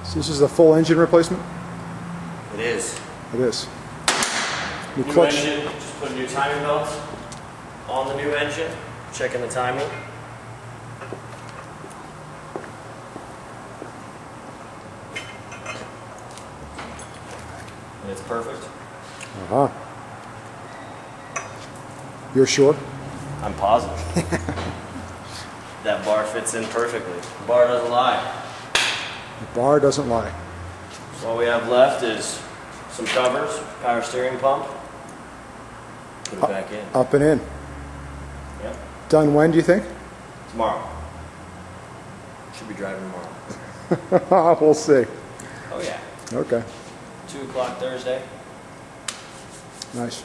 So this is a full engine replacement? It is. It is. New New clutch. engine, just put new timing belts on the new engine, checking the timing. And it's perfect. Uh-huh. You're sure? I'm positive. That bar fits in perfectly. The bar doesn't lie. The bar doesn't lie. So all we have left is some covers, power steering pump. Put it back in. Up and in. Yep. Done when, do you think? Tomorrow. Should be driving tomorrow. We'll see. Oh yeah. Okay. 2 o'clock Thursday. Nice.